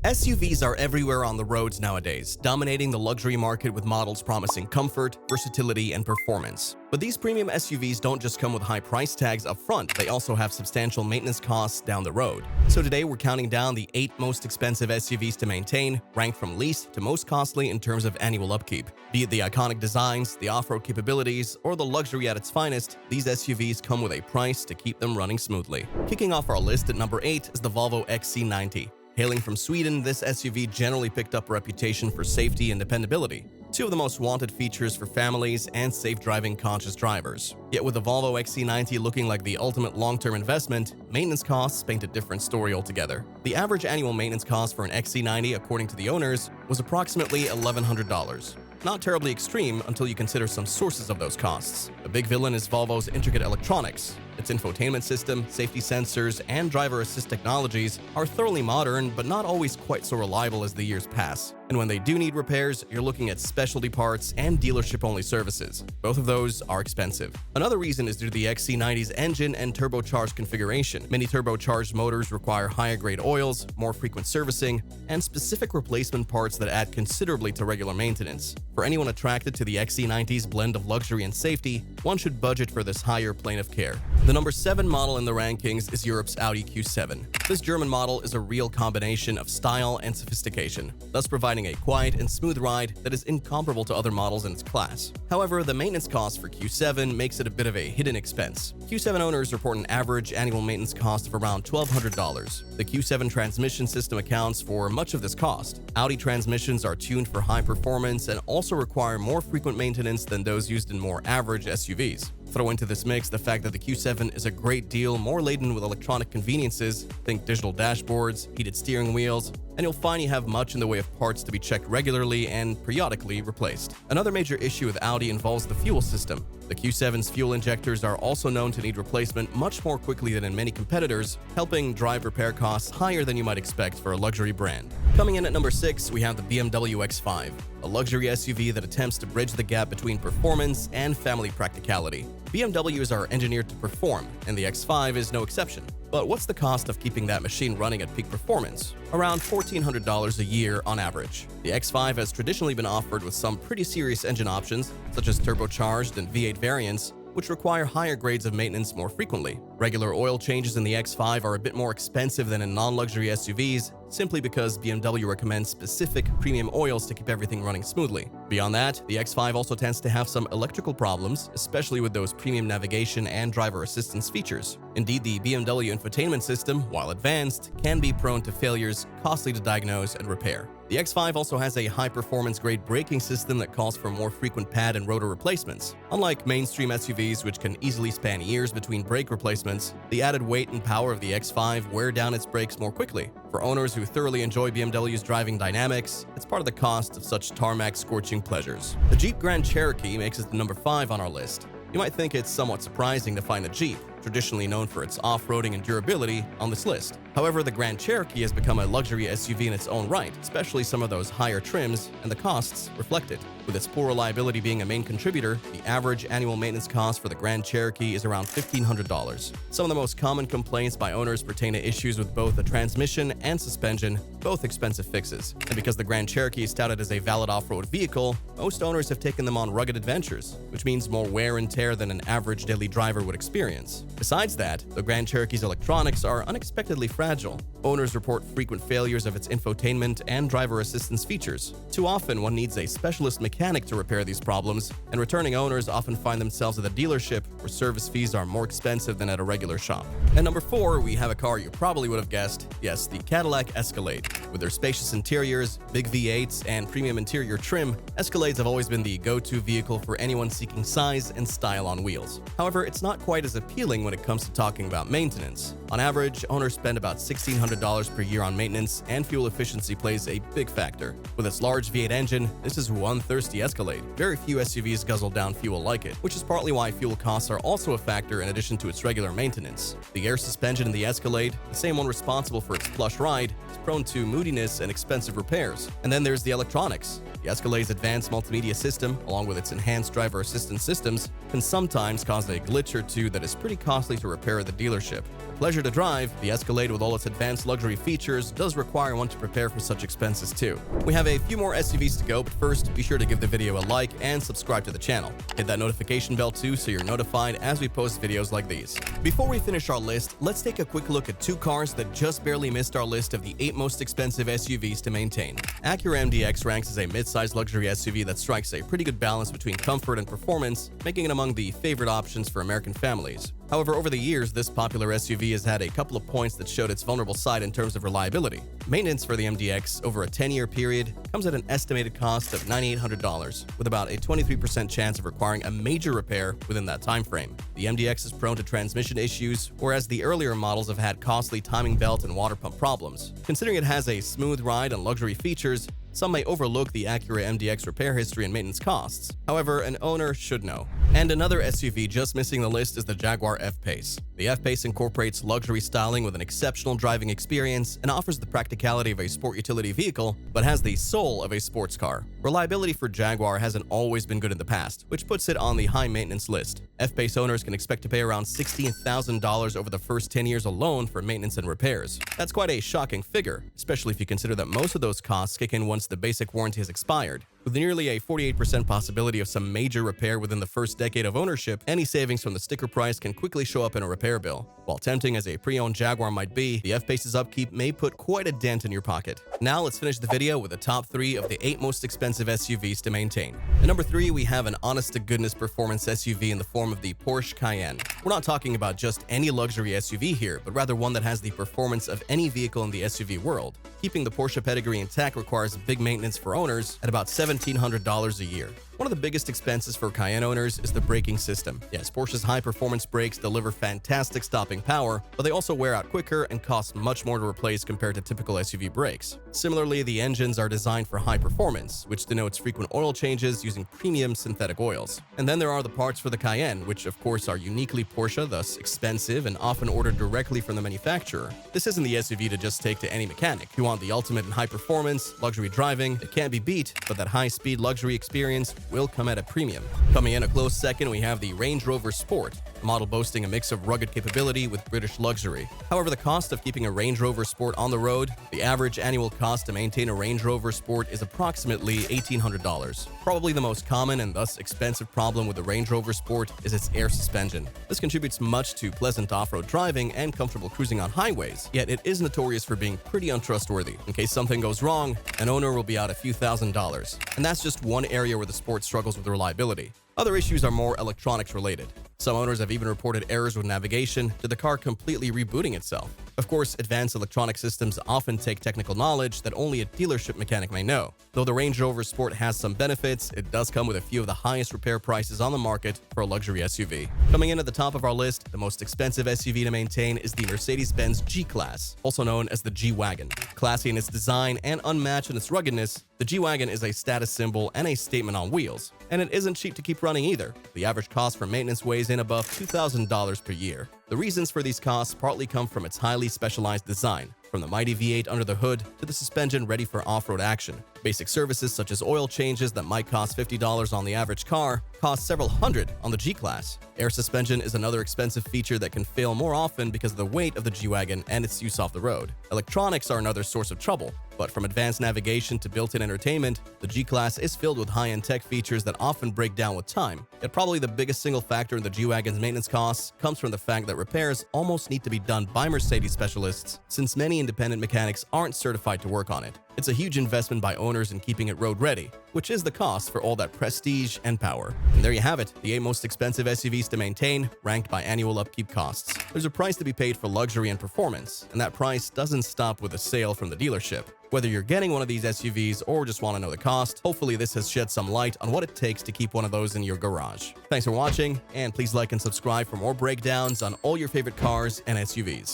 SUVs are everywhere on the roads nowadays, dominating the luxury market with models promising comfort, versatility, and performance. But these premium SUVs don't just come with high price tags up front, they also have substantial maintenance costs down the road. So today we're counting down the 8 most expensive SUVs to maintain, ranked from least to most costly in terms of annual upkeep. Be it the iconic designs, the off-road capabilities, or the luxury at its finest, these SUVs come with a price to keep them running smoothly. Kicking off our list at number 8 is the Volvo XC90. Hailing from Sweden, this SUV generally picked up a reputation for safety and dependability, two of the most wanted features for families and safe driving conscious drivers. Yet with the Volvo XC90 looking like the ultimate long-term investment, maintenance costs paint a different story altogether. The average annual maintenance cost for an XC90, according to the owners, was approximately $1,100. Not terribly extreme until you consider some sources of those costs. The big villain is Volvo's intricate electronics. Its infotainment system, safety sensors, and driver assist technologies are thoroughly modern, but not always quite so reliable as the years pass. And when they do need repairs, you're looking at specialty parts and dealership-only services. Both of those are expensive. Another reason is due to the XC90's engine and turbocharged configuration. Many turbocharged motors require higher-grade oils, more frequent servicing, and specific replacement parts that add considerably to regular maintenance. For anyone attracted to the XC90's blend of luxury and safety, one should budget for this higher plane of care. The number 7 model in the rankings is Europe's Audi Q7. This German model is a real combination of style and sophistication, thus providing a quiet and smooth ride that is incomparable to other models in its class. However, the maintenance cost for Q7 makes it a bit of a hidden expense. Q7 owners report an average annual maintenance cost of around $1,200. The Q7 transmission system accounts for much of this cost. Audi transmissions are tuned for high performance and also require more frequent maintenance than those used in more average SUVs. Throw into this mix the fact that the Q7 is a great deal more laden with electronic conveniences, think digital dashboards, heated steering wheels, and you'll find you have much in the way of parts to be checked regularly and periodically replaced. Another major issue with Audi involves the fuel system. The Q7's fuel injectors are also known to need replacement much more quickly than in many competitors, helping drive repair costs higher than you might expect for a luxury brand. Coming in at number 6, we have the BMW X5, a luxury SUV that attempts to bridge the gap between performance and family practicality. BMWs are engineered to perform, and the X5 is no exception. But what's the cost of keeping that machine running at peak performance? Around $1,400 a year on average. The X5 has traditionally been offered with some pretty serious engine options, such as turbocharged and V8 variants, which require higher grades of maintenance more frequently. Regular oil changes in the X5 are a bit more expensive than in non-luxury SUVs, simply because BMW recommends specific premium oils to keep everything running smoothly. Beyond that, the X5 also tends to have some electrical problems, especially with those premium navigation and driver assistance features. Indeed, the BMW infotainment system, while advanced, can be prone to failures, costly to diagnose and repair. The X5 also has a high-performance grade braking system that calls for more frequent pad and rotor replacements. Unlike mainstream SUVs, which can easily span years between brake replacements, the added weight and power of the X5 wear down its brakes more quickly. For owners who thoroughly enjoy BMW's driving dynamics, it's part of the cost of such tarmac-scorching pleasures. The Jeep Grand Cherokee makes it the number 5 on our list. You might think it's somewhat surprising to find a Jeep, traditionally known for its off-roading and durability, on this list. However, the Grand Cherokee has become a luxury SUV in its own right, especially some of those higher trims, and the costs reflect it. With its poor reliability being a main contributor, the average annual maintenance cost for the Grand Cherokee is around $1,500. Some of the most common complaints by owners pertain to issues with both the transmission and suspension, both expensive fixes. And because the Grand Cherokee is touted as a valid off-road vehicle, most owners have taken them on rugged adventures, which means more wear and tear than an average daily driver would experience. Besides that, the Grand Cherokee's electronics are unexpectedly fragile. Owners report frequent failures of its infotainment and driver assistance features. Too often, one needs a specialist mechanic to repair these problems, and returning owners often find themselves at a dealership where service fees are more expensive than at a regular shop. At number 4, we have a car you probably would have guessed. Yes, the Cadillac Escalade. With their spacious interiors, big V8s, and premium interior trim, Escalades have always been the go-to vehicle for anyone seeking size and style on wheels. However, it's not quite as appealing when it comes to talking about maintenance. On average, owners spend about $1,600 per year on maintenance, and fuel efficiency plays a big factor. With its large V8 engine, this is one thirsty Escalade. Very few SUVs guzzle down fuel like it, which is partly why fuel costs are also a factor in addition to its regular maintenance. The air suspension in the Escalade, the same one responsible for its plush ride, is prone to moodiness and expensive repairs. And then there's the electronics. The Escalade's advanced multimedia system, along with its enhanced driver assistance systems, can sometimes cause a glitch or two that is pretty costly to repair at the dealership. A pleasure to drive, the Escalade with all its advanced luxury features does require one to prepare for such expenses too. We have a few more SUVs to go, but first, be sure to give the video a like and subscribe to the channel. Hit that notification bell too so you're notified as we post videos like these. Before we finish our list, let's take a quick look at two cars that just barely missed our list of the 8 most expensive SUVs to maintain. Acura MDX ranks as a mid-sized luxury SUV that strikes a pretty good balance between comfort and performance, making it among the favorite options for American families. However, over the years, this popular SUV has had a couple of points that showed its vulnerable side in terms of reliability. Maintenance for the MDX over a 10-year period comes at an estimated cost of $9,800, with about a 23% chance of requiring a major repair within that time frame. The MDX is prone to transmission issues, whereas the earlier models have had costly timing belt and water pump problems. Considering it has a smooth ride and luxury features, some may overlook the Acura MDX repair history and maintenance costs. However, an owner should know. And another SUV just missing the list is the Jaguar F-Pace. The F-Pace incorporates luxury styling with an exceptional driving experience and offers the practicality of a sport utility vehicle, but has the soul of a sports car. Reliability for Jaguar hasn't always been good in the past, which puts it on the high-maintenance list. F-Pace owners can expect to pay around $16,000 over the first 10 years alone for maintenance and repairs. That's quite a shocking figure, especially if you consider that most of those costs kick in once the basic warranty has expired. With nearly a 48% possibility of some major repair within the first decade of ownership, any savings from the sticker price can quickly show up in a repair bill. While tempting as a pre-owned Jaguar might be, the F-Pace's upkeep may put quite a dent in your pocket. Now let's finish the video with the top 3 of the 8 most expensive SUVs to maintain. At number 3, we have an honest-to-goodness performance SUV in the form of the Porsche Cayenne. We're not talking about just any luxury SUV here, but rather one that has the performance of any vehicle in the SUV world. Keeping the Porsche pedigree intact requires big maintenance for owners at about $1,700 a year. One of the biggest expenses for Cayenne owners is the braking system. Yes, Porsche's high-performance brakes deliver fantastic stopping power, but they also wear out quicker and cost much more to replace compared to typical SUV brakes. Similarly, the engines are designed for high performance, which denotes frequent oil changes using premium synthetic oils. And then there are the parts for the Cayenne, which of course are uniquely Porsche, thus expensive and often ordered directly from the manufacturer. This isn't the SUV to just take to any mechanic. If you want the ultimate in high performance, luxury driving, it can't be beat, but that high-speed luxury experience will come at a premium. Coming in a close second, we have the Range Rover Sport, a model boasting a mix of rugged capability with British luxury. However, the cost of keeping a Range Rover Sport on the road, the average annual cost to maintain a Range Rover Sport is approximately $1,800. Probably the most common and thus expensive problem with the Range Rover Sport is its air suspension. This contributes much to pleasant off-road driving and comfortable cruising on highways, yet it is notorious for being pretty untrustworthy. In case something goes wrong, an owner will be out a few $1,000s. And that's just one area where the Sport struggles with reliability. Other issues are more electronics related. Some owners have even reported errors with navigation to the car completely rebooting itself. Of course, advanced electronic systems often take technical knowledge that only a dealership mechanic may know. Though the Range Rover Sport has some benefits, it does come with a few of the highest repair prices on the market for a luxury SUV. Coming in at the top of our list, the most expensive SUV to maintain is the Mercedes-Benz G-Class, also known as the G-Wagon. Classy in its design and unmatched in its ruggedness, the G-Wagon is a status symbol and a statement on wheels. And it isn't cheap to keep running either. The average cost for maintenance weighs in above $2,000 per year. The reasons for these costs partly come from its highly specialized design, from the mighty V8 under the hood to the suspension ready for off-road action. Basic services such as oil changes that might cost $50 on the average car cost several hundred on the G-Class. Air suspension is another expensive feature that can fail more often because of the weight of the G-Wagon and its use off the road. Electronics are another source of trouble, but from advanced navigation to built-in entertainment, the G-Class is filled with high-end tech features that often break down with time. Yet probably the biggest single factor in the G-Wagon's maintenance costs comes from the fact that repairs almost need to be done by Mercedes specialists, since many independent mechanics aren't certified to work on it. It's a huge investment by owners in keeping it road-ready, which is the cost for all that prestige and power. And there you have it, the 8 most expensive SUVs to maintain, ranked by annual upkeep costs. There's a price to be paid for luxury and performance, and that price doesn't stop with a sale from the dealership. Whether you're getting one of these SUVs or just want to know the cost, hopefully this has shed some light on what it takes to keep one of those in your garage. Thanks for watching, and please like and subscribe for more breakdowns on all your favorite cars and SUVs.